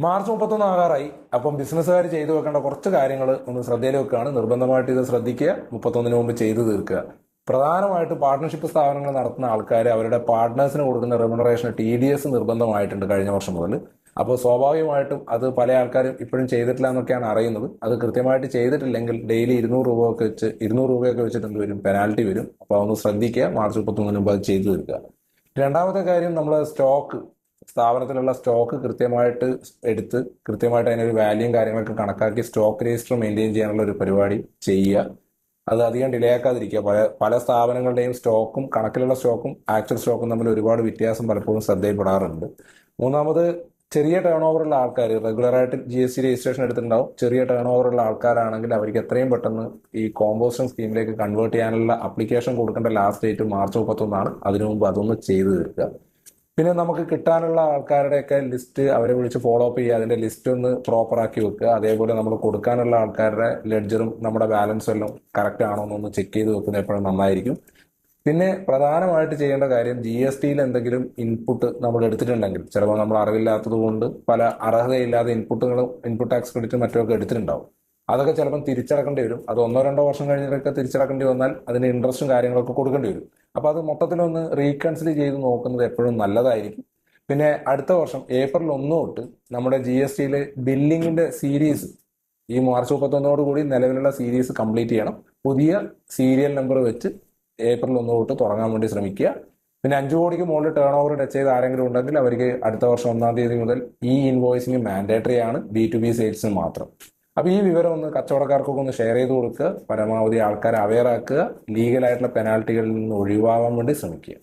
March 31 ആകാറായി. അപ്പം ബിസിനസ്സുകാർ ചെയ്തു വെക്കേണ്ട കുറച്ച് കാര്യങ്ങൾ ഒന്ന് ശ്രദ്ധയിൽ വെക്കുകയാണ്. നിർബന്ധമായിട്ട് ഇത് ശ്രദ്ധിക്കുക. 31 മുമ്പ് ചെയ്തു തീർക്കുക. പ്രധാനമായിട്ട് പാർട്ട്ണർഷിപ്പ് സ്ഥാപനങ്ങൾ നടത്തുന്ന ആൾക്കാർ അവരുടെ പാർട്ട്നേഴ്സിന് കൊടുക്കുന്ന റെമ്യൂണറേഷൻ TDS നിർബന്ധമായിട്ടുണ്ട് കഴിഞ്ഞ വർഷം മുതൽ. അപ്പോൾ സ്വാഭാവികമായിട്ടും അത് പല ആൾക്കാരും ഇപ്പോഴും ചെയ്തിട്ടില്ല എന്നൊക്കെയാണ് അറിയുന്നത്. അത് കൃത്യമായിട്ട് ചെയ്തിട്ടില്ലെങ്കിൽ ഡെയിലി 200 രൂപയൊക്കെ വെച്ചിട്ട് എന്ത് വരും, പെനാൽറ്റി വരും. അപ്പോൾ അതൊന്ന് ശ്രദ്ധിക്കുക. മാർച്ച് 31 മുമ്പ് അത് ചെയ്തു തീർക്കുക. രണ്ടാമത്തെ കാര്യം, നമ്മൾ സ്ഥാപനത്തിലുള്ള സ്റ്റോക്ക് കൃത്യമായിട്ട് എടുത്ത് കൃത്യമായിട്ട് അതിനൊരു വാല്യൂയും കാര്യങ്ങളൊക്കെ കണക്കാക്കി സ്റ്റോക്ക് രജിസ്റ്റർ മെയിൻറ്റെയിൻ ചെയ്യാനുള്ള ഒരു പരിപാടി ചെയ്യുക. അത് അധികം ഡിലേ ആക്കാതിരിക്കുക. പല പല സ്ഥാപനങ്ങളുടെയും സ്റ്റോക്കും കണക്കിലുള്ള സ്റ്റോക്കും ആക്ച്വൽ സ്റ്റോക്കും തമ്മിൽ ഒരുപാട് വ്യത്യാസം പലപ്പോഴും ശ്രദ്ധയിൽപ്പെടാറുണ്ട്. മൂന്നാമത്, ചെറിയ ടേൺ ഓവറുള്ള ആൾക്കാർ റെഗുലറായിട്ട് GST രജിസ്ട്രേഷൻ എടുത്തിട്ടുണ്ടാവും. ചെറിയ ടേൺ ഓവറുള്ള ആൾക്കാരാണെങ്കിൽ അവർക്ക് എത്രയും പെട്ടെന്ന് ഈ കോമ്പോസ്റ്റിംഗ് സ്കീമിലേക്ക് കൺവേർട്ട് ചെയ്യാനുള്ള അപ്ലിക്കേഷൻ കൊടുക്കേണ്ട ലാസ്റ്റ് ഡേറ്റ് മാർച്ച് 31. അതിനു മുമ്പ് അതൊന്ന് ചെയ്തു തീർക്കുക. പിന്നെ നമുക്ക് കിട്ടാനുള്ള ആൾക്കാരുടെയൊക്കെ ലിസ്റ്റ് അവരെ വിളിച്ച് ഫോളോ അപ്പ് ചെയ്യുക. അതിന്റെ ലിസ്റ്റ് ഒന്ന് പ്രോപ്പർ ആക്കി വെക്കുക. അതേപോലെ നമ്മൾ കൊടുക്കാനുള്ള ആൾക്കാരുടെ ലെഡ്ജറും നമ്മുടെ ബാലൻസും എല്ലാം കറക്റ്റ് ആണോ എന്നൊന്ന് ചെക്ക് ചെയ്ത് വെക്കുന്നത് എപ്പോഴും നന്നായിരിക്കും. പിന്നെ പ്രധാനമായിട്ട് ചെയ്യേണ്ട കാര്യം, GSTയിൽ എന്തെങ്കിലും ഇൻപുട്ട് നമ്മൾ എടുത്തിട്ടുണ്ടെങ്കിൽ, ചിലപ്പോൾ നമ്മൾ അറിവില്ലാത്തത് കൊണ്ട് പല അർഹതയില്ലാതെ ഇൻപുട്ട് ടാക്സ് ക്രെഡിറ്റും മറ്റുമൊക്കെ എടുത്തിട്ടുണ്ടാവും. അതൊക്കെ ചിലപ്പം തിരിച്ചടക്കേണ്ടി വരും. അത് 1-2 വർഷം കഴിഞ്ഞിട്ടൊക്കെ തിരിച്ചടക്കേണ്ടി വന്നാൽ അതിന് ഇൻട്രസ്റ്റും കാര്യങ്ങളൊക്കെ കൊടുക്കേണ്ടി വരും. അപ്പോൾ അത് മൊത്തത്തിലൊന്ന് റീകൺസിഡർ ചെയ്ത് നോക്കുന്നത് എപ്പോഴും നല്ലതായിരിക്കും. പിന്നെ അടുത്ത വർഷം April 1 തൊട്ട് നമ്മുടെ GSTയിലെ ബില്ലിങ്ങിന്റെ സീരീസ് ഈ മാർച്ച് 31 കൂടി നിലവിലുള്ള സീരീസ് കംപ്ലീറ്റ് ചെയ്യണം. പുതിയ സീരിയൽ നമ്പർ വെച്ച് April 1 തൊട്ട് തുടങ്ങാൻ വേണ്ടി ശ്രമിക്കുക. പിന്നെ 5 കോടിക്ക് മുകളിൽ ടേൺ ഓവർ ടച്ച് ചെയ്ത് ആരെങ്കിലും ഉണ്ടെങ്കിൽ അവർക്ക് അടുത്ത വർഷം 1-ാം തീയതി മുതൽ ഈ ഇൻവോയ്സിംഗ് മാൻഡേറ്ററി ആണ്, B2B സെയിൽസിന് മാത്രം. അപ്പൊ ഈ വിവരം ഒന്ന് കച്ചവടക്കാർക്കൊക്കെ ഒന്ന് ഷെയർ ചെയ്ത് കൊടുക്കുക. പരമാവധി ആൾക്കാരെ അവെയർ ആക്കുക. ലീഗലായിട്ടുള്ള പെനാൽറ്റികളിൽ നിന്ന് ഒഴിവാകാൻ വേണ്ടി ശ്രമിക്കുക.